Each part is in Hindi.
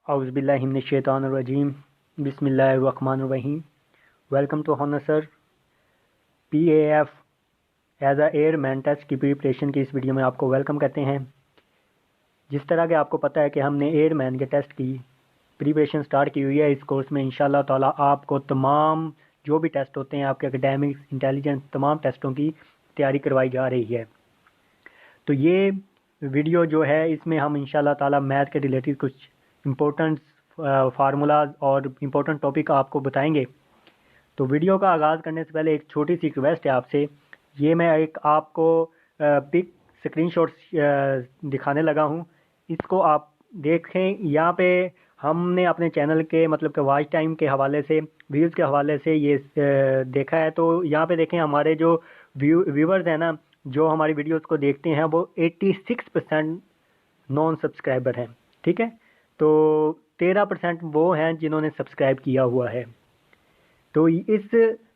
औज़ुबिल्लाहिमिनश्शैतानिर्रजीम बिस्मिल्लाहिर्रहमानिर्रहीम। Welcome to honour sir. PAF as a airman test की प्रिपरेशन की इस वीडियो में आपको वेलकम करते हैं। जिस तरह के आपको पता है कि हमने एयरमैन के टेस्ट की प्रिपरेशन स्टार्ट की हुई है, इस कोर्स में इंशाल्लाह ताला आपको तमाम जो भी टेस्ट होते हैं आपके एकेडमिक्स, इंटेलिजेंस, तमाम टेस्टों की तैयारी करवाई जा रही है। तो ये वीडियो जो है इसमें हम इंशाल्लाह ताला मैथ के रिलेटेड कुछ इम्पोर्टेंट फार्मूलाज और इम्पोर्टेंट टॉपिक आपको बताएंगे। तो वीडियो का आगाज़ करने से पहले एक छोटी सी रिक्वेस्ट है आपसे। ये मैं एक आपको पिक स्क्रीनशॉट दिखाने लगा हूँ, इसको आप देखें। यहाँ पे हमने अपने चैनल के मतलब कि वॉच टाइम के हवाले से, व्यूज़ के हवाले से ये देखा है। तो यहाँ पे देखें हमारे जो व्यूवर्स हैं ना, जो हमारी वीडियोस को देखते हैं, वो 86% नॉन सब्सक्राइबर हैं। ठीक है, तो 13% वो हैं जिन्होंने सब्सक्राइब किया हुआ है। तो इस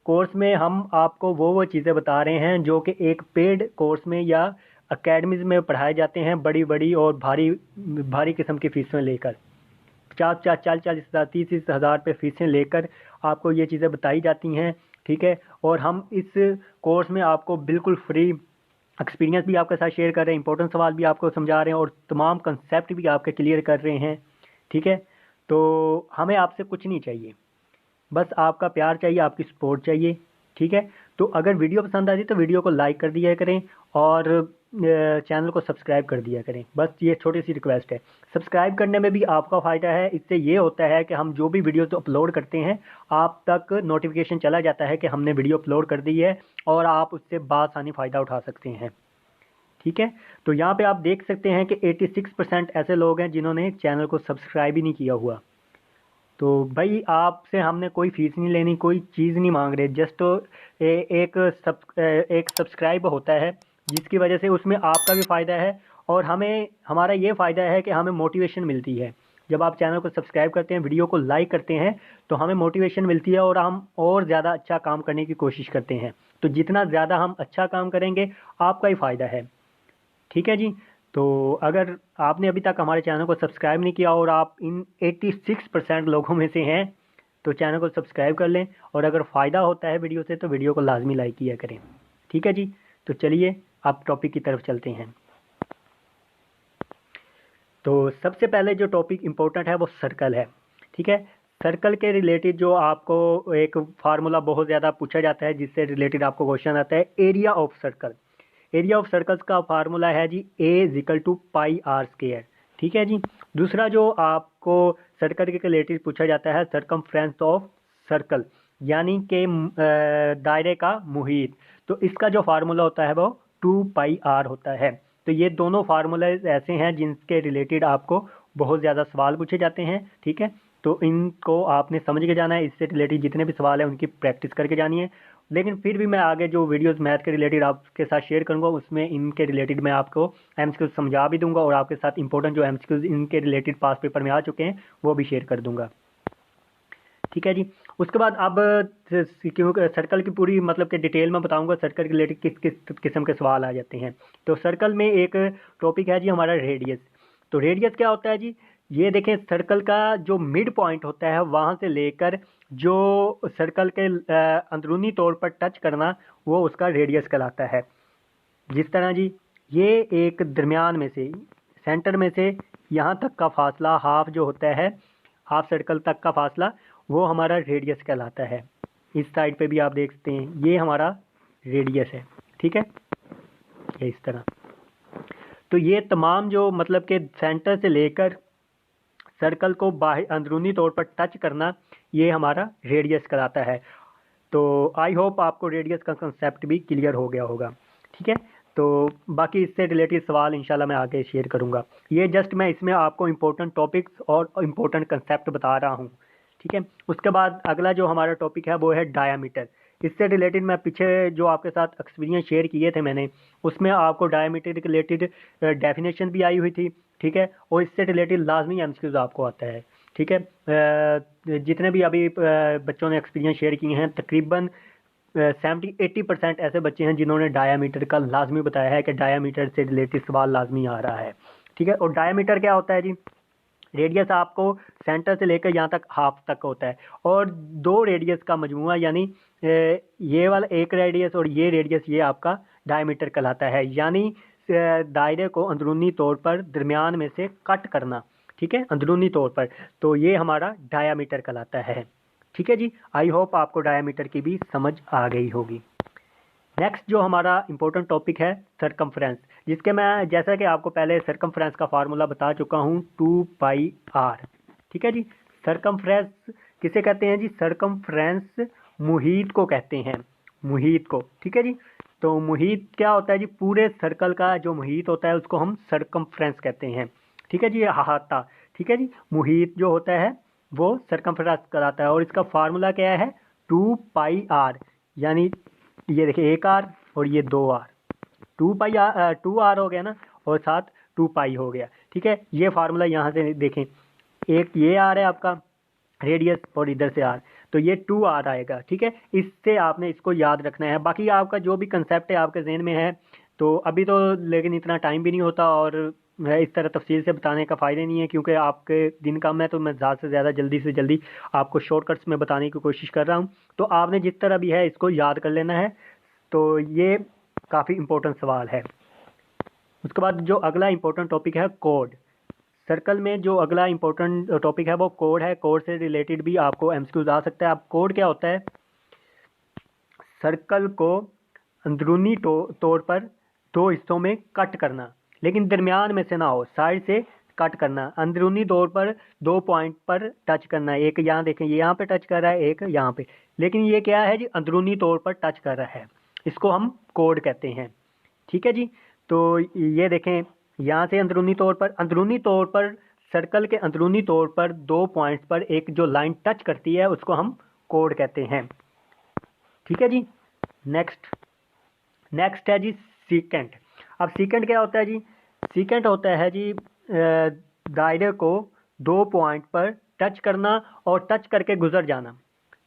कोर्स में हम आपको वो चीज़ें बता रहे हैं जो कि एक पेड कोर्स में या अकेडमीज़ में पढ़ाए जाते हैं, बड़ी बड़ी और भारी भारी किस्म की फ़ीसें लेकर 40 हज़ार 30 हज़ार रुपये फ़ीसें लेकर आपको ये चीज़ें बताई जाती हैं। ठीक है, और हम इस कोर्स में आपको बिल्कुल फ्री एक्सपीरियंस भी आपके साथ शेयर कर रहे हैं, इंपॉर्टेंट सवाल भी आपको समझा रहे हैं और तमाम कंसेप्ट भी आपके क्लियर कर रहे हैं। ठीक है, तो हमें आपसे कुछ नहीं चाहिए, बस आपका प्यार चाहिए, आपकी सपोर्ट चाहिए। ठीक है, तो अगर वीडियो पसंद आती तो वीडियो को लाइक कर दिया करें और चैनल को सब्सक्राइब कर दिया करें। बस ये छोटी सी रिक्वेस्ट है। सब्सक्राइब करने में भी आपका फ़ायदा है। इससे ये होता है कि हम जो भी वीडियो तो अपलोड करते हैं आप तक नोटिफिकेशन चला जाता है कि हमने वीडियो अपलोड कर दी है और आप उससे बासानी फ़ायदा उठा सकते हैं। ठीक है, तो यहाँ पे आप देख सकते हैं कि 86% ऐसे लोग हैं जिन्होंने चैनल को सब्सक्राइब ही नहीं किया हुआ। तो भाई आपसे हमने कोई फ़ीस नहीं लेनी, कोई चीज़ नहीं मांग रहे, जस्ट एक सब्सक्राइब होता है जिसकी वजह से उसमें आपका भी फ़ायदा है और हमें हमारा ये फ़ायदा है कि हमें मोटिवेशन मिलती है। जब आप चैनल को सब्सक्राइब करते हैं, वीडियो को लाइक करते हैं, तो हमें मोटिवेशन मिलती है और हम और ज़्यादा अच्छा काम करने की कोशिश करते हैं। तो जितना ज़्यादा हम अच्छा काम करेंगे आपका ही फ़ायदा है। ठीक है जी, तो अगर आपने अभी तक हमारे चैनल को सब्सक्राइब नहीं किया और आप इन 86% लोगों में से हैं, तो चैनल को सब्सक्राइब कर लें और अगर फ़ायदा होता है वीडियो से तो वीडियो को लाजमी लाइक किया करें। ठीक है जी, तो चलिए आप टॉपिक की तरफ चलते हैं। तो सबसे पहले जो टॉपिक इम्पोर्टेंट है वो सर्कल है। ठीक है, सर्कल के रिलेटेड जो आपको एक फार्मूला बहुत ज़्यादा पूछा जाता है, जिससे रिलेटेड आपको क्वेश्चन आता है, area of circle. Area of circles का फार्मूला है जी A=πr²। ठीक है जी। दूसरा जो आपको सर्कल के रिलेटेड पूछा जाता है, सरकमफ्रेंस ऑफ सर्कल, यानी कि दायरे का मुहीत। तो इसका जो फार्मूला होता है वो 2πr होता है। तो ये दोनों फार्मूले ऐसे हैं जिनके रिलेटेड आपको बहुत ज़्यादा सवाल पूछे जाते हैं। ठीक है, तो इनको आपने समझ के जाना है। इससे रिलेटेड जितने भी सवाल हैं उनकी प्रैक्टिस करके जानी है। लेकिन फिर भी मैं आगे जो वीडियोस मैथ के रिलेटेड आपके साथ शेयर करूंगा उसमें इनके रिलेटेड मैं आपको एमसीक्यूज समझा भी दूंगा और आपके साथ इंपॉर्टेंट जो एमसीक्यूज इनके रिलेटेड पास पेपर में आ चुके हैं वो भी शेयर कर दूंगा। ठीक है जी। उसके बाद अब क्योंकि सर्कल की पूरी मतलब कि डिटेल में बताऊंगा सर्कल के रिलेटेड किस किस किस्म के सवाल आ जाते हैं। तो सर्कल में एक टॉपिक है जी हमारा रेडियस। तो रेडियस क्या होता है जी, ये देखें सर्कल का जो मिड पॉइंट होता है वहाँ से लेकर जो सर्कल के अंदरूनी तौर पर टच करना वो उसका रेडियस कहलाता है। जिस तरह जी ये एक दरमियान में से सेंटर में से यहाँ तक का फासला हाफ जो होता है, हाफ सर्कल तक का फासला, वो हमारा रेडियस कहलाता है। इस साइड पे भी आप देख सकते हैं ये हमारा रेडियस है। ठीक है, ये इस तरह। तो ये तमाम जो मतलब के सेंटर से लेकर सर्कल को बाहर अंदरूनी तौर पर टच करना ये हमारा रेडियस कहलाता है। तो आई होप आपको रेडियस का कंसेप्ट भी क्लियर हो गया होगा। ठीक है, तो बाकी इससे रिलेटेड सवाल इंशाल्लाह मैं आगे शेयर करूंगा। ये जस्ट मैं इसमें आपको इम्पोर्टेंट टॉपिक्स और इम्पोर्टेंट कंसेप्ट बता रहा हूँ। ठीक है, उसके बाद अगला जो हमारा टॉपिक है वो है डायामीटर। इससे रिलेटेड मैं पीछे जो आपके साथ एक्सपीरियंस शेयर किए थे मैंने, उसमें आपको डायामीटर के रिलेटेड डेफिनेशन भी आई हुई थी। ठीक है, और इससे रिलेटेड लाजमी एमसीक्यूज आपको आता है। ठीक है, जितने भी अभी बच्चों ने एक्सपीरियंस शेयर किए हैं तकरीबन 70-80% ऐसे बच्चे हैं जिन्होंने डायामीटर का लाजमी बताया है कि डायामीटर से रिलेटेड सवाल लाजमी आ रहा है। ठीक है, और डायामीटर क्या होता है जी, रेडियस आपको सेंटर से लेकर यहाँ तक हाफ तक होता है, और दो रेडियस का मजमुआ यानी ये वाला एक रेडियस और ये रेडियस, ये आपका डायमीटर कहलाता है। यानी दायरे को अंदरूनी तौर पर दरमियान में से कट करना, ठीक है, अंदरूनी तौर पर, तो ये हमारा डायामीटर कहलाता है। ठीक है जी, आई होप आपको डायामीटर की भी समझ आ गई होगी। नेक्स्ट जो हमारा इंपॉर्टेंट टॉपिक है सरकमफ्रेंस, जिसके मैं जैसा कि आपको पहले सरकमफ्रेंस का फार्मूला बता चुका हूँ 2πr। ठीक है जी, सरकमफ्रेंस किसे कहते हैं जी? सरकमफ्रेंस मुहीत को कहते हैं, मुहीत को। ठीक है जी, तो मुहीत क्या होता है जी? पूरे सर्कल का जो मुहीत होता है उसको हम सरकमफ्रेंस कहते हैं। ठीक है जी, अहाता। ठीक है जी, मुहीत जो होता है वो सरकमफ्रेंस कहलाता है, और इसका फार्मूला क्या है? 2πr, यानी ये देखिए 1r और ये 2r, 2r हो गया ना, और साथ 2π हो गया। ठीक है, ये फार्मूला यहाँ से देखें, एक ये आर है आपका रेडियस और इधर से आर, तो ये 2r आएगा। ठीक है, इससे आपने इसको याद रखना है। बाकी आपका जो भी कंसेप्ट है आपके जहन में है, तो अभी तो लेकिन इतना टाइम भी नहीं होता, और इस तरह तफसील से बताने का फ़ायदा नहीं है, क्योंकि आपके दिन कम है, तो मैं ज़्यादा से ज़्यादा जल्दी से जल्दी आपको शॉर्टकट्स में बताने की कोशिश कर रहा हूँ। तो आपने जिस तरह भी है इसको याद कर लेना है। तो ये काफ़ी इम्पोर्टेंट सवाल है। उसके बाद जो अगला इम्पोर्टेंट टॉपिक है कोड। सर्कल में जो अगला इम्पोर्टेंट टॉपिक है वो कोड है। कोड से रिलेटेड भी आपको एमसीक्यूज आ सकता है। अब कोड क्या होता है? सर्कल को अंदरूनी तौर पर दो हिस्सों में कट करना, लेकिन दरमियान में से ना हो, साइड से कट करना। अंदरूनी तौर पर दो पॉइंट पर टच करना, एक यहाँ देखें, ये यहाँ पे टच कर रहा है, एक यहाँ पे, लेकिन ये क्या है जी? अंदरूनी तौर पर टच कर रहा है, इसको हम कोड कहते हैं। ठीक है जी, तो ये देखें, यहाँ से अंदरूनी तौर पर सर्कल के अंदरूनी तौर पर दो पॉइंट्स पर एक जो लाइन टच करती है उसको हम कोड कहते हैं। ठीक है जी, नेक्स्ट है जी सीकेंट। अब सीकेंट क्या होता है जी? सीकेंट होता है जी दायरे को दो पॉइंट पर टच करना और टच करके गुजर जाना।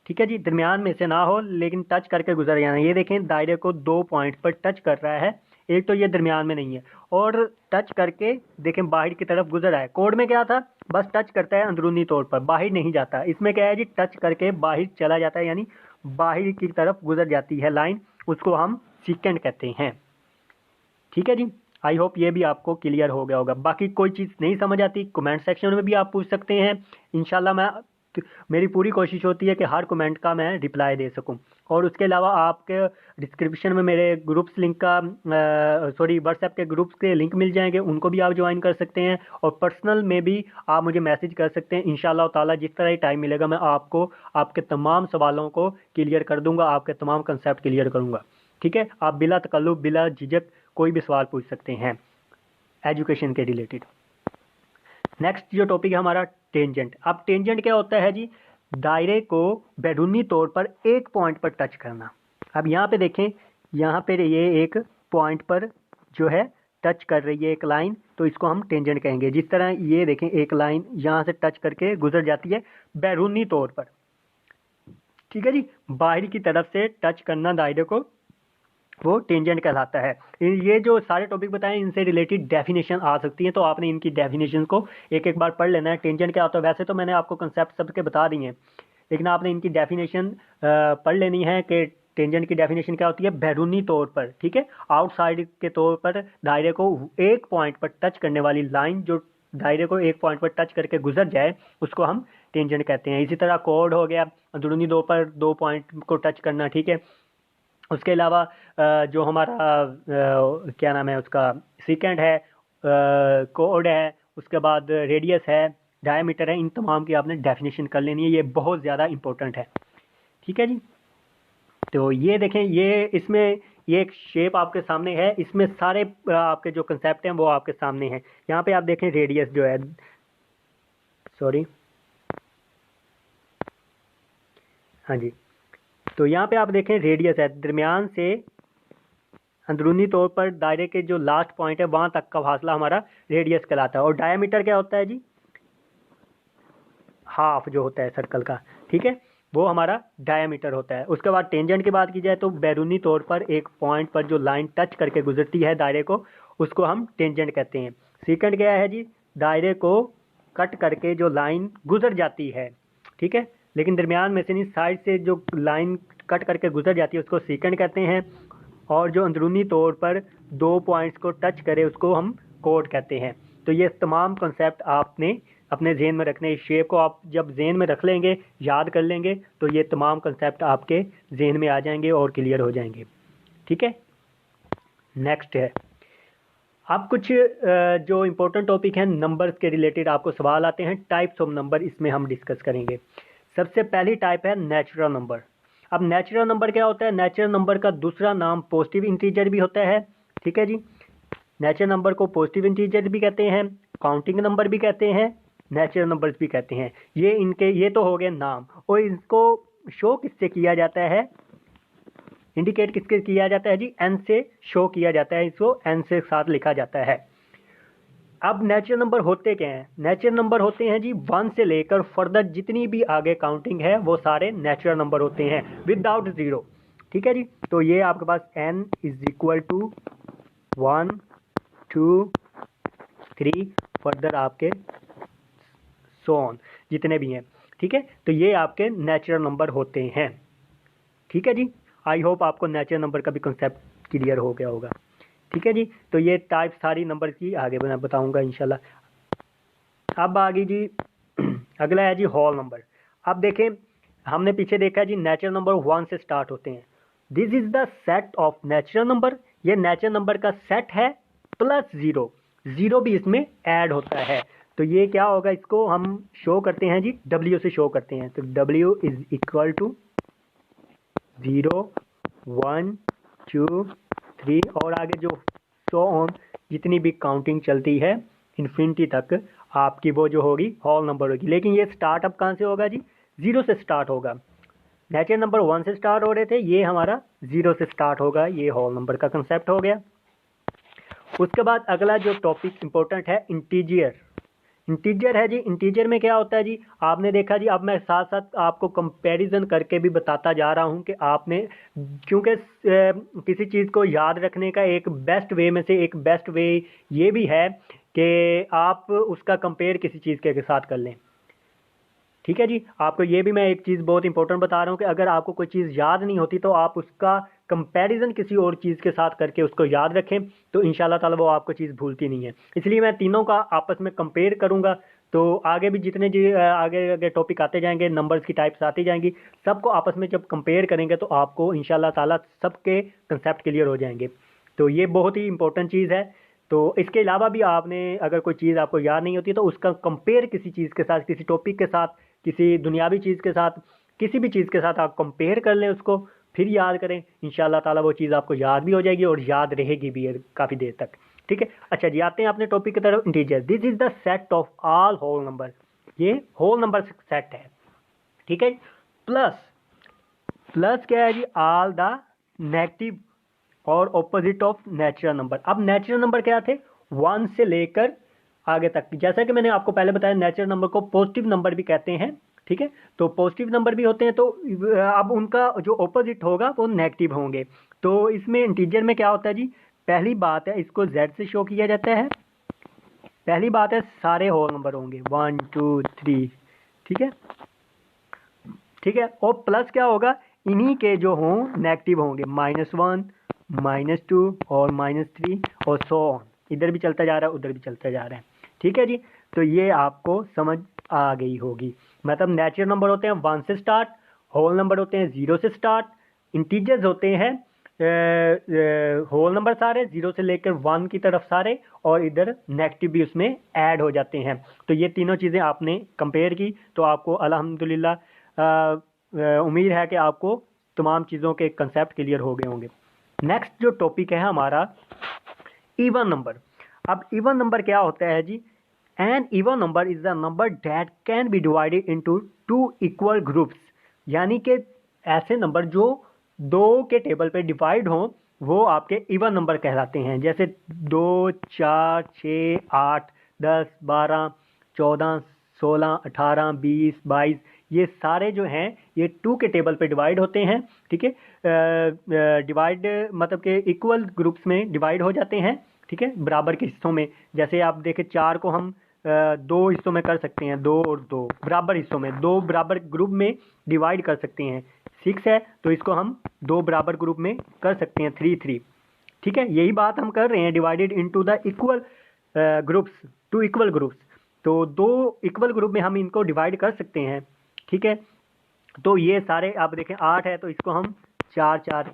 ठीक है जी, दरमियान में से ना हो लेकिन टच करके गुजर जाना। ये देखें, दायरे को दो पॉइंट पर टच कर रहा है, एक तो ये दरमियान में नहीं है, और टच करके देखें बाहर की तरफ गुजर रहा है। कोड में क्या था? बस टच करता है अंदरूनी तौर पर, बाहर नहीं जाता। इसमें क्या है जी? टच करके बाहर चला जाता है, यानी बाहर की तरफ गुजर जाती है लाइन, उसको हम सीकेंट कहते हैं। ठीक है जी, आई होप ये भी आपको क्लियर हो गया होगा। बाकी कोई चीज़ नहीं समझ आती कमेंट सेक्शन में भी आप पूछ सकते हैं। इंशाल्लाह मेरी पूरी कोशिश होती है कि हर कमेंट का मैं रिप्लाई दे सकूं। और उसके अलावा आपके डिस्क्रिप्शन में मेरे ग्रुप्स लिंक का व्हाट्सएप के ग्रुप्स के लिंक मिल जाएंगे, उनको भी आप ज्वाइन कर सकते हैं। और पर्सनल में भी आप मुझे मैसेज कर सकते हैं। इंशाल्लाह ताला जिस तरह ही टाइम मिलेगा मैं आपको आपके तमाम सवालों को क्लियर कर दूंगा, आपके तमाम कंसेप्ट क्लियर करूँगा। ठीक है, आप बिला तकल्लुफ बिला झिझक कोई भी सवाल पूछ सकते हैं एजुकेशन के रिलेटेड। नेक्स्ट जो टॉपिक है हमारा टेंजेंट। अब टेंजेंट क्या होता है जी? दायरे को बैरूनी तौर पर एक पॉइंट पर टच करना। अब यहाँ पे देखें, यहाँ पे ये एक पॉइंट पर जो है टच कर रही है एक लाइन, तो इसको हम टेंजेंट कहेंगे। जिस तरह ये देखें, एक लाइन यहाँ से टच करके गुजर जाती है बैरूनी तौर पर। ठीक है जी, बाहर की तरफ से टच करना दायरे को, वो टेंजेंट कहलाता है। ये जो सारे टॉपिक बताएं इनसे रिलेटेड डेफिनेशन आ सकती है, तो आपने इनकी डेफिनेशन को एक एक बार पढ़ लेना है। टेंजेंट क्या होता है? वैसे तो मैंने आपको कंसेप्ट सबके बता दिए हैं, लेकिन आपने इनकी डेफिनेशन पढ़ लेनी है कि टेंजेंट की डेफिनेशन क्या होती है बैरूनी तौर पर। ठीक है, आउटसाइड के तौर पर दायरे को एक पॉइंट पर टच करने वाली लाइन, जो दायरे को एक पॉइंट पर टच करके गुजर जाए, उसको हम टेंजेंट कहते हैं। इसी तरह कोड हो गया, अंदरूनी दो पर दो पॉइंट को टच करना। ठीक है, उसके अलावा जो हमारा क्या नाम है उसका, सीकेंट है, कोड है, उसके बाद रेडियस है, डायमीटर है, इन तमाम की आपने डेफिनेशन कर लेनी है। ये बहुत ज़्यादा इंपॉर्टेंट है। ठीक है जी, तो ये देखें, ये इसमें ये एक शेप आपके सामने है, इसमें सारे आपके जो कंसेप्ट हैं वो आपके सामने हैं। यहाँ पे आप देखें रेडियस जो है, सॉरी, हाँ जी, तो यहाँ पे आप देखें रेडियस है, दरमियान से अंदरूनी तौर पर दायरे के जो लास्ट पॉइंट है वहां तक का फासला हमारा रेडियस कहलाता है। और डायमीटर क्या होता है जी? हाफ जो होता है सर्कल का। ठीक है, वो हमारा डायमीटर होता है। उसके बाद टेंजेंट की बात की जाए तो बैरूनी तौर पर एक पॉइंट पर जो लाइन टच करके गुजरती है दायरे को, उसको हम टेंजेंट कहते हैं। सीकेंट क्या है जी? दायरे को कट करके जो लाइन गुजर जाती है, ठीक है, लेकिन दरमियान में से नहीं, साइड से जो लाइन कट करके गुजर जाती है उसको सीकेंड कहते हैं, और जो अंदरूनी तौर पर 2 पॉइंट्स को टच करे उसको हम कोड कहते हैं। तो ये तमाम कॉन्सेप्ट आपने अपने जहन में रखने, इस शेप को आप जब जहन में रख लेंगे, याद कर लेंगे, तो ये तमाम कॉन्सेप्ट आपके जहन में आ जाएंगे और क्लियर हो जाएंगे, ठीक है। नेक्स्ट है, अब कुछ जो इम्पोर्टेंट टॉपिक है नंबर्स के रिलेटेड आपको सवाल आते हैं, टाइप्स ऑफ नंबर इसमें हम डिस्कस करेंगे। सबसे पहली टाइप है नेचुरल नंबर। अब नेचुरल नंबर क्या होता है? नेचुरल नंबर का दूसरा नाम पॉजिटिव इंटीजर भी होता है, ठीक है जी। नेचुरल नंबर को पॉजिटिव इंटीजर भी कहते हैं, काउंटिंग नंबर भी कहते हैं, नेचुरल नंबर्स भी कहते हैं। ये तो हो गए नाम, और इसको शो किससे किया जाता है, इंडिकेट किसके किया जाता है जी? एन से शो किया जाता है, इसको एन से साथ लिखा जाता है। अब नेचुरल नंबर होते क्या हैं? नेचुरल नंबर होते हैं जी 1 से लेकर फर्दर जितनी भी आगे काउंटिंग है वो सारे नेचुरल नंबर होते हैं विदाउट जीरो, ठीक है जी। तो ये आपके पास n is equal to 1 2 3 further आपके सो ऑन जितने भी हैं, ठीक है। तो ये आपके नेचुरल नंबर होते हैं, ठीक है जी। आई होप आपको नेचुरल नंबर का भी कंसेप्ट क्लियर हो गया होगा, ठीक है जी। तो ये टाइप सारी नंबर की आगे मैं बताऊंगा इंशाल्लाह। अब आगे जी अगला है जी होल नंबर। अब देखें, हमने पीछे देखा जी नेचुरल नंबर 1 से स्टार्ट होते हैं। This is the set of natural number, ये नेचुरल नंबर का सेट है प्लस जीरो, जीरो भी इसमें ऐड होता है। तो ये क्या होगा, इसको हम शो करते हैं जी W से शो करते हैं। तो W इज इक्वल टू 0 1 2 3 और आगे जो सो ऑन जितनी भी काउंटिंग चलती है इन्फिनिटी तक आपकी वो जो होगी होल नंबर होगी। लेकिन ये स्टार्ट अप कहाँ से होगा जी? 0 से स्टार्ट होगा। नेचुरल नंबर 1 से स्टार्ट हो रहे थे, ये हमारा 0 से स्टार्ट होगा। ये होल नंबर का कंसेप्ट हो गया। उसके बाद अगला जो टॉपिक इंपॉर्टेंट है इंटीजर। इंटीजर है जी, इंटीजर में क्या होता है जी? आपने देखा जी, अब मैं साथ साथ आपको कंपैरिजन करके भी बताता जा रहा हूं कि आपने, क्योंकि किसी चीज़ को याद रखने का एक बेस्ट वे में से एक बेस्ट वे ये भी है कि आप उसका कंपेयर किसी चीज़ के साथ कर लें, ठीक है जी। आपको ये भी मैं एक चीज़ बहुत इंपॉर्टेंट बता रहा हूँ कि अगर आपको कोई चीज़ याद नहीं होती तो आप उसका कंपैरिजन किसी और चीज़ के साथ करके उसको याद रखें, तो इंशाल्लाह ताला वो आपको चीज़ भूलती नहीं है। इसलिए मैं तीनों का आपस में कंपेयर करूँगा, तो आगे भी जितने जी आगे आगे टॉपिक आते जाएंगे, नंबर्स की टाइप्स आती जाएंगी, सबको आपस में जब कंपेयर करेंगे तो आपको इंशाल्लाह ताला सबके कंसेप्ट क्लियर हो जाएंगे। तो ये बहुत ही इंपॉर्टेंट चीज़ है। तो इसके अलावा भी आपने अगर कोई चीज़ आपको याद नहीं होती तो उसका कंपेयर किसी चीज़ के साथ, किसी टॉपिक के साथ, किसी दुनियावी चीज़ के साथ, किसी भी चीज़ के साथ आप कंपेयर कर लें, उसको फिर याद करें, इंशाल्लाह ताला वो चीज़ आपको याद भी हो जाएगी और याद रहेगी भी काफ़ी देर तक, ठीक है। अच्छा जी, आते हैं अपने टॉपिक की तरफ। Integer, this is the set of all whole number, ये होल नंबर सेट है, ठीक है। प्लस, प्लस क्या है जी? ऑल द नेगेटिव और ऑपोजिट ऑफ नेचुरल नंबर। अब नेचुरल नंबर क्या थे? 1 से लेकर आगे तक। जैसा कि मैंने आपको पहले बताया, नेचुरल नंबर को पॉजिटिव नंबर भी कहते हैं, ठीक है। तो पॉजिटिव नंबर भी होते हैं, तो अब उनका जो ऑपोजिट होगा वो नेगेटिव होंगे। तो इसमें इंटीजर में क्या होता है जी? पहली बात है, इसको Z से शो किया जाता है। पहली बात है, सारे होल नंबर होंगे 1 2 3, ठीक है, ठीक है। और प्लस क्या होगा? इन्हीं के जो हों नेगेटिव होंगे, -1 -2 और -3 और सो ऑन, इधर भी चलता जा रहा है उधर भी चलता जा रहा है, ठीक है जी। तो ये आपको समझ आ गई होगी। मतलब नेचुरल नंबर होते हैं 1 से स्टार्ट, होल नंबर होते हैं 0 से स्टार्ट, इंटीजर्स होते हैं होल नंबर सारे 0 से लेकर 1 की तरफ सारे, और इधर नेगेटिव भी उसमें ऐड हो जाते हैं। तो ये तीनों चीज़ें आपने कंपेयर की, तो आपको अल्हम्दुलिल्लाह उम्मीद है कि आपको तमाम चीज़ों के कंसेप्ट क्लियर हो गए होंगे। नेक्स्ट जो टॉपिक है हमारा इवन नंबर। अब इवन नंबर क्या होता है जी? An even number is the number that can be divided into 2 equal groups. यानी कि ऐसे नंबर जो 2 के टेबल पे डिवाइड हों वो आपके इवन नंबर कहलाते हैं। जैसे 2 4 6 8 10 12 14 16 18 20 22, ये सारे जो हैं ये 2 के टेबल पे डिवाइड होते हैं, ठीक है। डिवाइड मतलब कि इक्वल ग्रुप्स में डिवाइड हो जाते हैं, ठीक है, बराबर के हिस्सों में। जैसे आप देखें 4 को हम दो हिस्सों में कर सकते हैं, दो और दो बराबर हिस्सों में, दो बराबर ग्रुप में डिवाइड कर सकते हैं। 6 है तो इसको हम दो बराबर ग्रुप में कर सकते हैं, 3 3। ठीक है, यही बात हम कर रहे हैं, divided into the equal groups, two equal groups. तो दो इक्वल ग्रुप में हम इनको डिवाइड कर सकते हैं। ठीक है, तो ये सारे आप देखें 8 है तो इसको हम 4 4,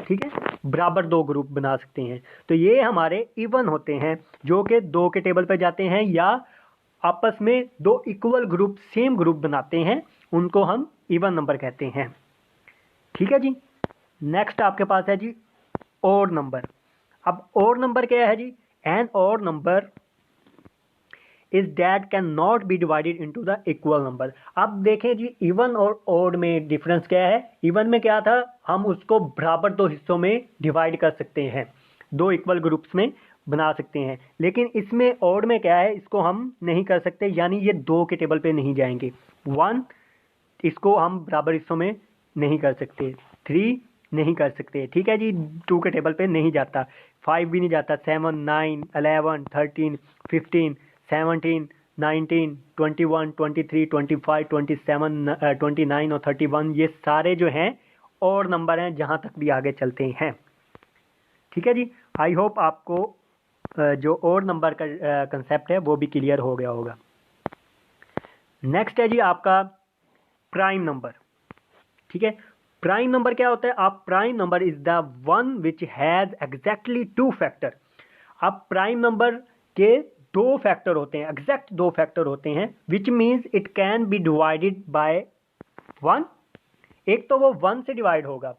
ठीक है, बराबर दो ग्रुप बना सकते हैं। तो ये हमारे इवन होते हैं, जो कि 2 के टेबल पर जाते हैं या आपस में दो इक्वल ग्रुप सेम ग्रुप बनाते हैं, उनको हम इवन नंबर कहते हैं। ठीक है जी। नेक्स्ट आपके पास है जी ओड नंबर। अब ओड नंबर क्या है जी? An odd number is that can not be divided into the equal number. अब देखें जी इवन और ओड में डिफरेंस क्या है। इवन में क्या था, हम उसको बराबर दो हिस्सों में डिवाइड कर सकते हैं, दो इक्वल ग्रुप्स में बना सकते हैं। लेकिन इसमें ओड में क्या है, इसको हम नहीं कर सकते, यानी ये 2 के टेबल पे नहीं जाएंगे। 1 इसको हम बराबर हिस्सों में नहीं कर सकते, 3 नहीं कर सकते। ठीक है जी, 2 के टेबल पे नहीं जाता, 5 भी नहीं जाता, 7 9 11 13 15 17 19 21 23 25 27 29 और 31, ये सारे जो हैं और नंबर हैं जहां तक भी आगे चलते हैं। ठीक है जी, आई होप आपको जो और नंबर का कंसेप्ट है वो भी क्लियर हो गया होगा। नेक्स्ट है जी आपका प्राइम नंबर। ठीक है, प्राइम नंबर क्या होता है? आप prime number is the one which has exactly 2 factor. अब प्राइम नंबर के 2 फैक्टर होते हैं, एग्जैक्ट 2 फैक्टर होते हैं, which means it can be divided by 1। एक तो वो 1 से डिवाइड होगा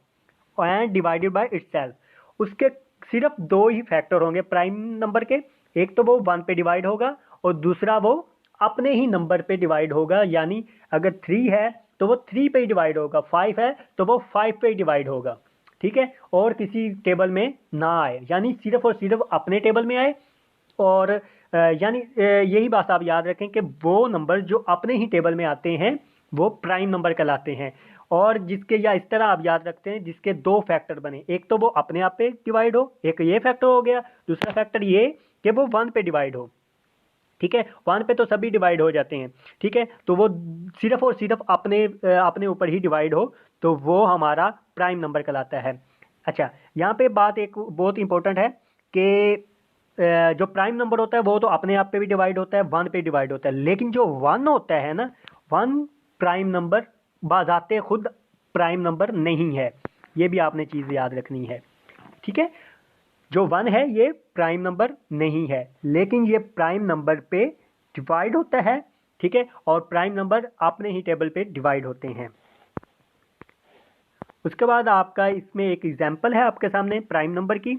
एंड डिवाइडेड बाय इटसेल्फ। उसके सिर्फ 2 ही फैक्टर होंगे प्राइम नंबर के, एक तो वो 1 पे डिवाइड होगा और दूसरा वो अपने ही नंबर पे डिवाइड होगा। यानी अगर 3 है तो वो 3 पे ही डिवाइड होगा, 5 है तो वो 5 पे ही डिवाइड होगा। ठीक है, और किसी टेबल में ना आए, यानी सिर्फ और सिर्फ अपने टेबल में आए। और यानी यही बात आप याद रखें कि वो नंबर जो अपने ही टेबल में आते हैं वो प्राइम नंबर कहलाते हैं। और जिसके, या इस तरह आप याद रखते हैं, जिसके 2 फैक्टर बने, एक तो वो अपने आप पे डिवाइड हो, एक ये फैक्टर हो गया, दूसरा फैक्टर ये कि वो 1 पे डिवाइड हो। ठीक है, 1 पे तो सभी डिवाइड हो जाते हैं। ठीक है, तो वो सिर्फ और सिर्फ अपने ऊपर ही डिवाइड हो, तो वो हमारा प्राइम नंबर कहलाता है। अच्छा, यहाँ पे बात एक बहुत इंपॉर्टेंट है कि जो प्राइम नंबर होता है वो तो अपने आप पे भी डिवाइड होता है, 1 पे डिवाइड होता है, लेकिन जो 1 होता है ना, 1 प्राइम नंबर बाज़ाते खुद प्राइम नंबर नहीं है। ये भी आपने चीज़ याद रखनी है। ठीक है, जो 1 है ये प्राइम नंबर नहीं है, लेकिन ये प्राइम नंबर पे डिवाइड होता है। ठीक है, और प्राइम नंबर अपने ही टेबल पे डिवाइड होते हैं। उसके बाद आपका इसमें एक एग्जांपल है आपके सामने प्राइम नंबर की।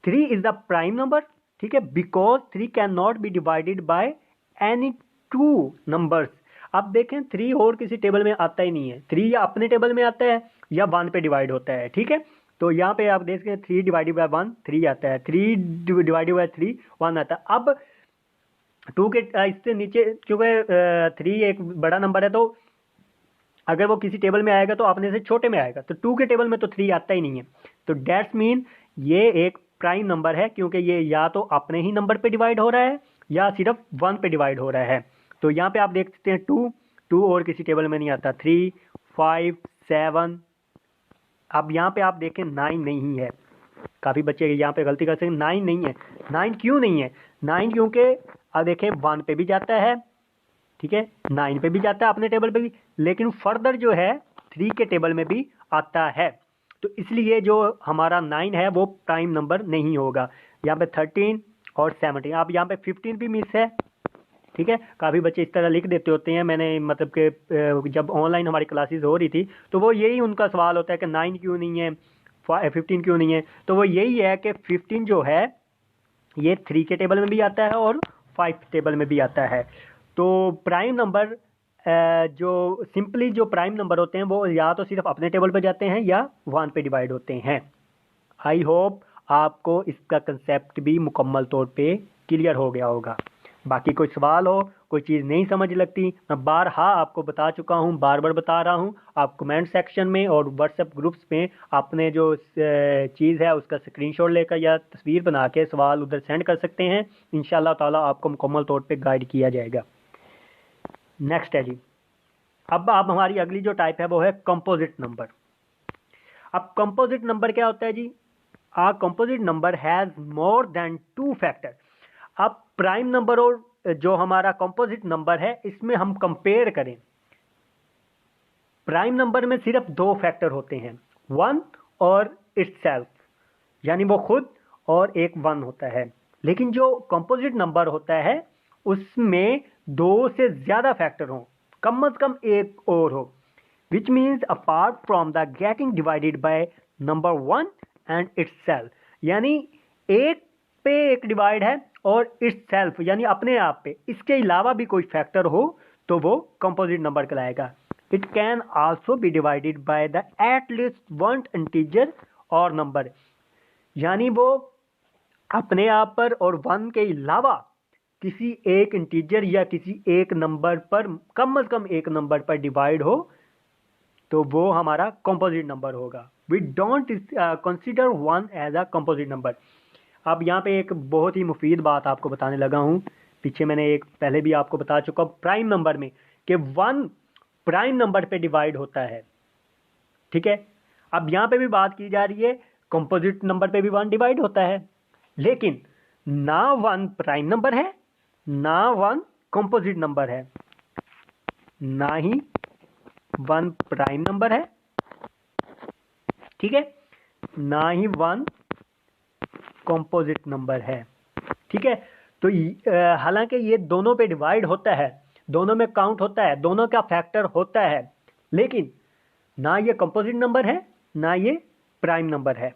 3 इज द प्राइम नंबर। ठीक है, because 3 can not be divided by any 2 numbers. अब देखें 3 और किसी टेबल में आता ही नहीं है, 3 या अपने टेबल में आता है या 1 पे डिवाइड होता है। ठीक है, तो यहाँ पे आप देख सकते हैं 3 डिवाइडेड बाय 1 3 आता है, 3 डिवाइडेड बाय 3 1 आता है। अब 2 के इससे नीचे, क्योंकि 3 एक बड़ा नंबर है, तो अगर वो किसी टेबल में आएगा तो अपने से छोटे में आएगा, तो 2 के टेबल में तो 3 आता ही नहीं है। तो डेट्स मीन ये एक प्राइम नंबर है, क्योंकि ये या तो अपने ही नंबर पे डिवाइड हो रहा है या सिर्फ 1 पे डिवाइड हो रहा है। तो यहाँ पे आप देख सकते हैं 2 और किसी टेबल में नहीं आता, 3 5 7। अब यहाँ पे आप देखें 9 नहीं है, काफ़ी बच्चे यहाँ पे गलती कर सकते हैं, 9 नहीं है। 9 क्यों नहीं है? 9 क्योंकि अब देखें 1 पे भी जाता है, ठीक है, 9 पे भी जाता है अपने टेबल पे भी, लेकिन फर्दर जो है 3 के टेबल में भी आता है। तो इसलिए जो हमारा 9 है वो प्राइम नंबर नहीं होगा। यहाँ पे 13 और 17, अब यहाँ पे 15 भी मिस है। ठीक है, काफ़ी बच्चे इस तरह लिख देते होते हैं। मैंने मतलब कि जब ऑनलाइन हमारी क्लासेस हो रही थी तो वो यही उनका सवाल होता है कि 9 क्यों नहीं है, 15 क्यों नहीं है। तो वो यही है कि 15 जो है ये 3 के टेबल में भी आता है और 5 टेबल में भी आता है। तो प्राइम नंबर जो सिंपली जो प्राइम नंबर होते हैं वो या तो सिर्फ अपने टेबल पे जाते हैं या 1 पे डिवाइड होते हैं। आई होप आपको इसका कंसेप्ट भी मुकम्मल तौर पे क्लियर हो गया होगा। बाकी कोई सवाल हो कोई चीज़ नहीं समझ लगती, मैं बारहा आपको बता चुका हूँ, बार बार बता रहा हूँ। आप कमेंट सेक्शन में और व्हाट्सएप ग्रुप्स में अपने जो चीज़ है उसका स्क्रीनशॉट लेकर या तस्वीर बना के सवाल उधर सेंड कर सकते हैं। इंशाल्लाह ताला आपको मुकम्मल तौर पे गाइड किया जाएगा। नेक्स्ट है जी, अब आप हमारी अगली जो टाइप है वो है कंपोजिट नंबर। अब कंपोजिट नंबर क्या होता है जी? A composite number has more than 2 factor. अब प्राइम नंबर और जो हमारा कंपोजिट नंबर है इसमें हम कंपेयर करें, प्राइम नंबर में सिर्फ 2 फैक्टर होते हैं, 1 और इटसेल्फ, यानी वो खुद और एक 1 होता है। लेकिन जो कंपोजिट नंबर होता है उसमें 2 से ज़्यादा फैक्टर हों, कम से कम एक और हो, which means apart from the getting divided by number 1 and itself, यानी एक पे एक डिवाइड है और इटसेल्फ यानी अपने आप पे, इसके अलावा भी कोई फैक्टर हो तो वो कंपोजिट नंबर कहलाएगा। It can also be divided by the at least 1 integer और नंबर, यानी वो अपने आप पर और 1 के अलावा किसी एक इंटीजर या किसी एक नंबर पर, कम से कम एक नंबर पर डिवाइड हो तो वो हमारा कंपोजिट नंबर होगा। We don't consider 1 as a composite number. अब यहाँ पे एक बहुत ही मुफीद बात आपको बताने लगा हूँ, पीछे मैंने एक पहले भी आपको बता चुका हूँ प्राइम नंबर में कि 1 प्राइम नंबर पे डिवाइड होता है, ठीक है। अब यहाँ पे भी बात की जा रही है कंपोजिट नंबर पे भी 1 डिवाइड होता है, लेकिन ना 1 प्राइम नंबर है ना 1 कंपोजिट नंबर है, ना ही 1 प्राइम नंबर है, ठीक है, ना ही 1 कंपोजिट नंबर है, ठीक है। तो हालांकि ये दोनों पे डिवाइड होता है, दोनों में काउंट होता है, दोनों का फैक्टर होता है, लेकिन ना ये कंपोजिट नंबर है ना ये प्राइम नंबर है।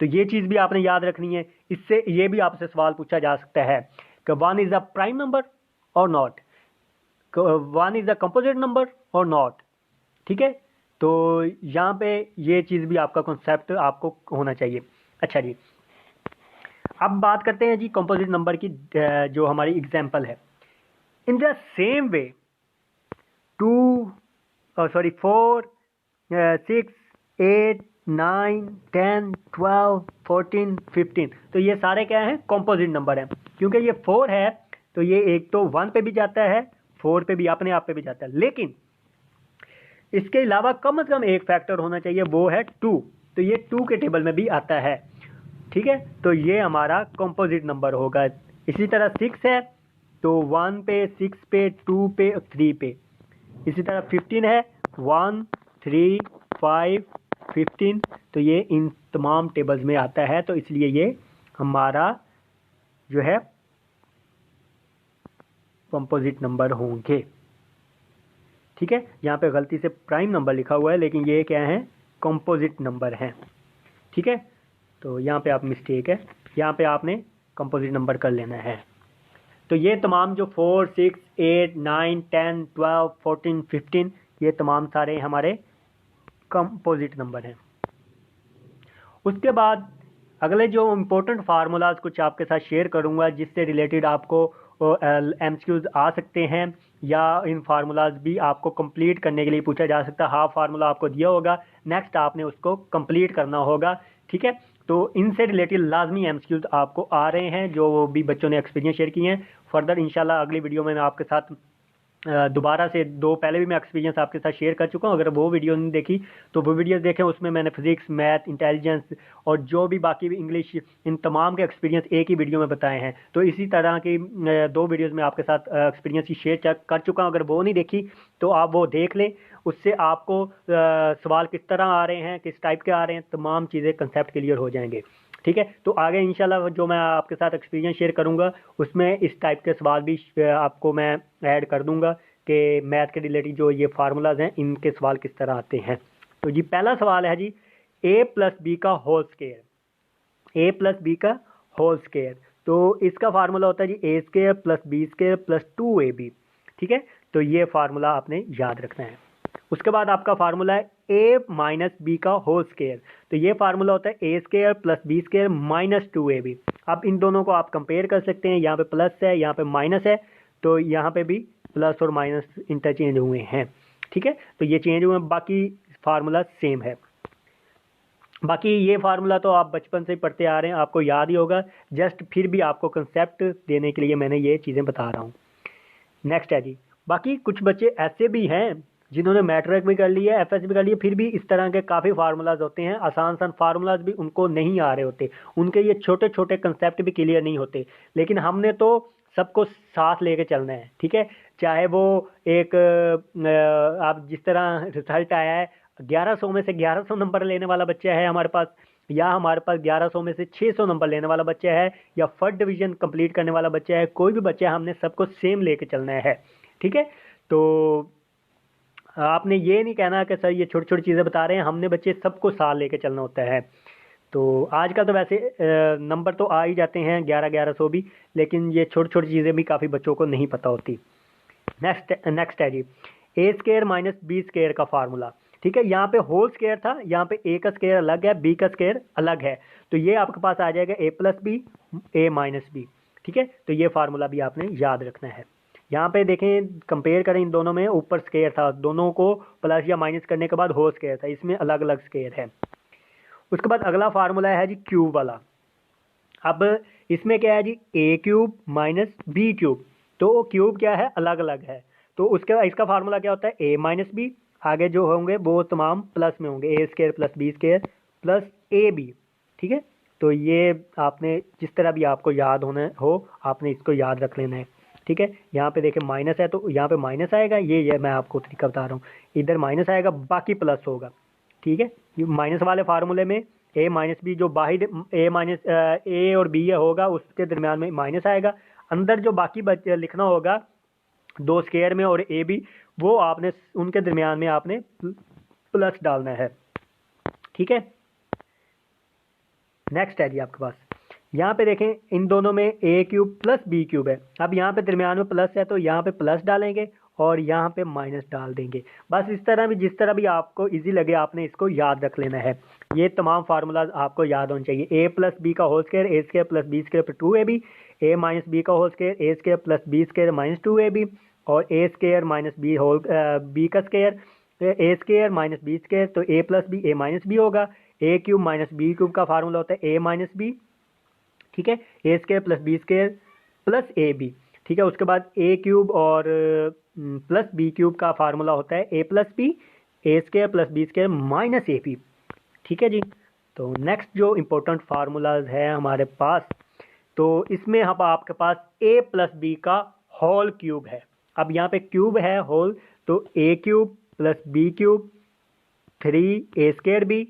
तो ये चीज़ भी आपने याद रखनी है। इससे ये भी आपसे सवाल पूछा जा सकता है कि 1 इज अ प्राइम नंबर और not, 1 is a composite number और नॉट, ठीक है। तो यहाँ पे ये चीज़ भी आपका कॉन्सेप्ट आपको होना चाहिए। अच्छा जी, अब बात करते हैं जी कंपोजिट नंबर की, जो हमारी एग्जांपल है। इन द सेम वे 4 6 8 9 10 12 14 15, तो ये सारे क्या हैं? कंपोजिट नंबर हैं। क्योंकि ये 4 है तो ये एक तो 1 पे भी जाता है, 4 पे भी अपने आप पे भी जाता है, लेकिन इसके अलावा कम से कम एक फैक्टर होना चाहिए, वो है 2। तो ये 2 के टेबल में भी आता है, ठीक है। तो ये हमारा कंपोजिट नंबर होगा। इसी तरह 6 है तो 1 पे, 6 पे, 2 पे, 3 पे। इसी तरह 15 है 1 3 5 15, तो ये इन तमाम टेबल्स में आता है, तो इसलिए ये हमारा जो है कंपोजिट नंबर होंगे, ठीक है। यहाँ पे गलती से प्राइम नंबर लिखा हुआ है लेकिन ये क्या है? कंपोजिट नंबर हैं, ठीक है। तो यहाँ पे आप मिस्टेक है, यहाँ पे आपने कंपोजिट नंबर कर लेना है। तो ये तमाम जो 4 6 8 9 10 12 14 15 ये तमाम सारे हमारे कंपोजिट नंबर हैं। उसके बाद अगले जो इम्पोर्टेंट फार्मूलाज कुछ आपके साथ शेयर करूंगा जिससे रिलेटेड आपको एमसीक्यूज आ सकते हैं, या इन फार्मूलाज भी आपको कंप्लीट करने के लिए पूछा जा सकता है। हाफ फार्मूला आपको दिया होगा, नेक्स्ट आपने उसको कंप्लीट करना होगा, ठीक है। तो इनसे रिलेटेड लाजमी एमसीक्यूज आपको आ रहे हैं जो भी बच्चों ने एक्सपीरियंस शेयर किए हैं। फर्दर इंशाल्लाह अगली वीडियो में मैं आपके साथ दोबारा से 2 पहले भी मैं एक्सपीरियंस आपके साथ शेयर कर चुका हूँ, अगर वो वीडियो नहीं देखी तो वो वीडियोस देखें, उसमें मैंने फिजिक्स, मैथ, इंटेलिजेंस और जो भी बाकी भी इंग्लिश, इन तमाम के एक्सपीरियंस एक ही वीडियो में बताए हैं। तो इसी तरह की 2 वीडियोस में आपके साथ एक्सपीरियंस की शेयर कर चुका हूँ, अगर वो नहीं देखी तो आप वो देख लें, उससे आपको सवाल किस तरह आ रहे हैं, किस टाइप के आ रहे हैं, तमाम चीज़ें कंसेप्ट क्लियर हो जाएंगे, ठीक है। तो आगे इंशाल्लाह जो मैं आपके साथ एक्सपीरियंस शेयर करूंगा उसमें इस टाइप के सवाल भी आपको मैं ऐड कर दूंगा कि मैथ के रिलेटेड जो ये फार्मूलाज हैं इनके सवाल किस तरह आते हैं। तो जी पहला सवाल है जी a प्लस बी का whole square, a plus B का होल स्क्वायर। तो इसका फार्मूला होता है जी a square plus B square plus 2ab, ठीक है। तो ये फार्मूला आपने याद रखना है। उसके बाद आपका फार्मूला है a माइनस बी का होल स्क्वायर। तो ये फार्मूला होता है a square plus B square minus 2ab। अब इन दोनों को आप कंपेयर कर सकते हैं, यहाँ पे प्लस है यहाँ पे माइनस है, तो यहाँ पे भी प्लस और माइनस इंटरचेंज हुए हैं, ठीक है। तो ये चेंज हुए, बाकी फार्मूला सेम है। बाकी ये फार्मूला तो आप बचपन से ही पढ़ते आ रहे हैं, आपको याद ही होगा, जस्ट फिर भी आपको कंसेप्ट देने के लिए मैंने ये चीज़ें बता रहा हूँ। नेक्स्ट है जी, बाकी कुछ बच्चे ऐसे भी हैं जिन्होंने मैट्रिक भी कर लिया, एफएस भी कर लिया, फिर भी इस तरह के काफ़ी फार्मूलाज होते हैं, आसान फार्मूलाज भी उनको नहीं आ रहे होते, उनके ये छोटे छोटे कंसेप्ट भी क्लियर नहीं होते। लेकिन हमने तो सबको साथ लेके चलना है, ठीक है। चाहे वो एक आप जिस तरह रिजल्ट आया है 1100 में से 1100 नंबर लेने वाला बच्चा है हमारे पास, या हमारे पास 1100 में से 600 नंबर लेने वाला बच्चा है, या फर्स्ट डिवीजन कंप्लीट करने वाला बच्चा है, कोई भी बच्चा है, हमने सबको सेम लेके चलना है, ठीक है। तो आपने ये नहीं कहना कि सर ये छोटी छोटी चीज़ें बता रहे हैं, हमने बच्चे सबको साथ लेके चलना होता है। तो आजकल तो वैसे नंबर तो आ ही जाते हैं 1100 भी, लेकिन ये छोटी छोटी चीज़ें भी काफ़ी बच्चों को नहीं पता होती। नेक्स्ट है जी, ए स्केयर माइनस बी स्केयर का फार्मूला, ठीक है। यहाँ पे होल स्केयर था, यहाँ पे ए का स्केयर अलग है, बी का स्केयर अलग है, तो ये आपके पास आ जाएगा ए plus B, A minus B, ठीक है। तो ये फार्मूला भी आपने याद रखना है। यहाँ पे देखें, कंपेयर करें इन दोनों में, ऊपर स्केयर था, दोनों को प्लस या माइनस करने के बाद होल स्केयर था, इसमें अलग अलग स्केयर है। उसके बाद अगला फार्मूला है जी क्यूब वाला। अब इसमें क्या है जी, ए क्यूब माइनस बी क्यूब, तो क्यूब क्या है, अलग अलग है, तो उसके इसका फार्मूला क्या होता है, ए माइनस बी, आगे जो होंगे वो तमाम प्लस में होंगे, A square plus B square plus A B, ठीक है। तो ये आपने जिस तरह भी आपको याद होना हो, आपने इसको याद रख लेना है, ठीक है। यहाँ पे देखें माइनस है, तो यहाँ पे माइनस आएगा, ये मैं आपको तरीका बता रहा हूँ, इधर माइनस आएगा, बाकी प्लस होगा, ठीक है। माइनस वाले फार्मूले में ए माइनस बी, जो बाहर ए माइनस ए और बी होगा उसके दरमियान में माइनस आएगा, अंदर जो बाकी लिखना होगा दो स्केयर में और ए बी, वो आपने उनके दरमियान में आपने प्लस डालना है, ठीक है। नेक्स्ट है जी आपके पास, यहाँ पे देखें इन दोनों में ए क्यूब प्लस बी क्यूब है, अब यहाँ पे दरमियान में प्लस है, तो यहाँ पे प्लस डालेंगे और यहाँ पे माइनस डाल देंगे। बस इस तरह भी, जिस तरह भी आपको इजी लगे, आपने इसको याद रख लेना है। ये तमाम फार्मूलाज आपको याद होने चाहिए। ए प्लस बी का whole square, A square plus B square पर 2ab, ए माइनस बी का whole square, A square plus B square minus 2ab, और A square minus B whole B का square, A square minus B square, तो A plus B A minus B होगा। A cube minus B cube का फार्मूला होता है ए माइनस बी, ठीक है, A square plus B square plus A B, ठीक है। उसके बाद ए क्यूब और प्लस बी क्यूब का फार्मूला होता है A plus B, A square plus B square minus A B, ठीक है जी। तो नेक्स्ट जो इम्पोर्टेंट फार्मूलाज है हमारे पास, तो इसमें हम आपके पास ए प्लस बी का होल क्यूब है। अब यहाँ पे क्यूब है होल, तो A cube plus B cube 3a square B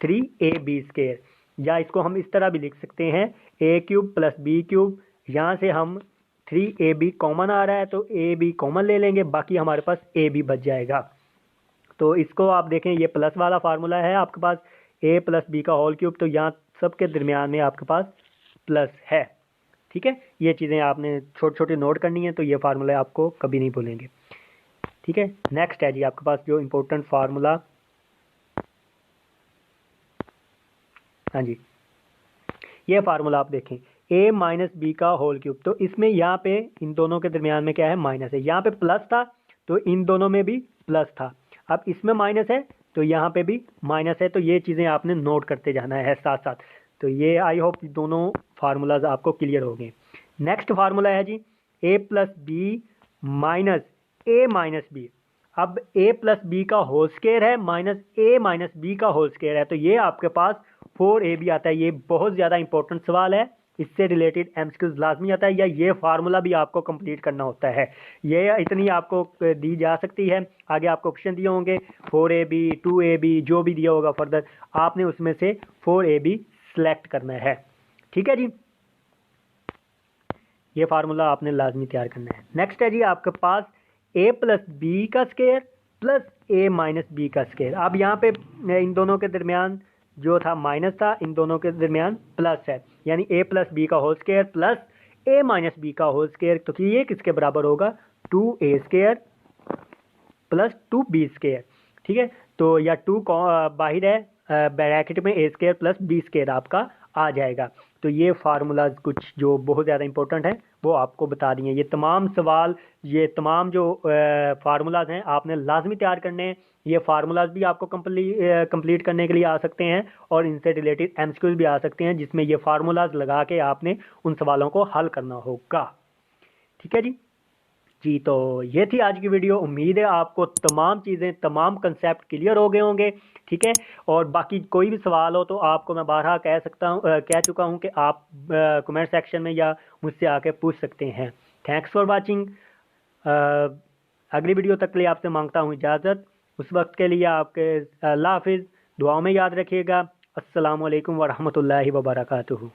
3ab square, या इसको हम इस तरह भी लिख सकते हैं A cube plus B cube, यहाँ से हम 3ab कॉमन आ रहा है तो ab कॉमन ले लेंगे, बाकी हमारे पास ab बच जाएगा। तो इसको आप देखें, ये प्लस वाला फार्मूला है आपके पास, a प्लस बी का होल क्यूब, तो यहाँ सबके दरमियान में आपके पास प्लस है, ठीक है। ये चीज़ें आपने छोटी छोटी नोट करनी है, तो ये फार्मूला आपको कभी नहीं भूलेंगे, ठीक है। नेक्स्ट है जी आपके पास जो इम्पोर्टेंट फार्मूला, हाँ जी, ये फार्मूला आप देखें, a माइनस बी का होल क्यूब, तो इसमें यहाँ पे इन दोनों के दरमियान में क्या है, माइनस है, यहाँ पे प्लस था तो इन दोनों में भी प्लस था, अब इसमें माइनस है तो यहाँ पे भी माइनस है, तो ये चीज़ें आपने नोट करते जाना है साथ साथ। तो ये आई होप दोनों फार्मूलाज आपको क्लियर हो गए। नेक्स्ट फार्मूला है जी a plus B minus A minus B, अब a प्लस बी का होल स्क्वायर है माइनस ए माइनस बी का होल स्क्वायर है, तो ये आपके पास 4ab आता है। ये बहुत ज़्यादा इंपॉर्टेंट सवाल है, इससे रिलेटेड एमसीक्यूज लाजमी आता है, या ये फार्मूला भी आपको कंप्लीट करना होता है। ये इतनी आपको दी जा सकती है, आगे आपको ऑप्शन दिए होंगे 4ab 2ab, जो भी दिया होगा फर्दर आपने उसमें से 4ab सेलेक्ट करना है, ठीक है जी। ये फार्मूला आपने लाजमी तैयार करना है। नेक्स्ट है जी आपके पास a प्लस बी का square plus a minus B का स्क्वायर, अब यहाँ पे इन दोनों के दरमियान जो था माइनस था, इन दोनों के दरमियान प्लस है, यानी a प्लस बी का whole square plus a minus B का होल स्क्वायर, तो कि ये किसके बराबर होगा, 2a square plus 2b square, ठीक है। तो या 2 बाहर है, ब्रैकेट में a square plus b square आपका आ जाएगा। तो ये फार्मूलाज कुछ जो बहुत ज़्यादा इंपॉर्टेंट हैं वो आपको बता दिए। ये तमाम सवाल, ये तमाम जो फार्मूलाज हैं आपने लाजमी तैयार करने हैं। ये फार्मूलाज भी आपको कंप्लीट करने के लिए आ सकते हैं और इनसे रिलेटेड एमसीक्यूज भी आ सकते हैं जिसमें ये फार्मूलाज लगा के आपने उन सवालों को हल करना होगा। ठीक है जी। जी, तो ये थी आज की वीडियो। उम्मीद है आपको तमाम चीज़ें, तमाम कंसेप्ट क्लियर हो गए होंगे। ठीक है, और बाकी कोई भी सवाल हो तो आपको मैं बारहा कह चुका हूँ कि आप कमेंट सेक्शन में या मुझसे आके पूछ सकते हैं। Thanks for watching. अगली वीडियो तक के लिए आपसे मांगता हूँ इजाज़त। उस वक्त के लिए आपके अल्लाह हाफिज़। दुआओं में याद रखिएगा। अस्सलामु अलैकुम वरहमतुल्लाहि वबरकातुहू।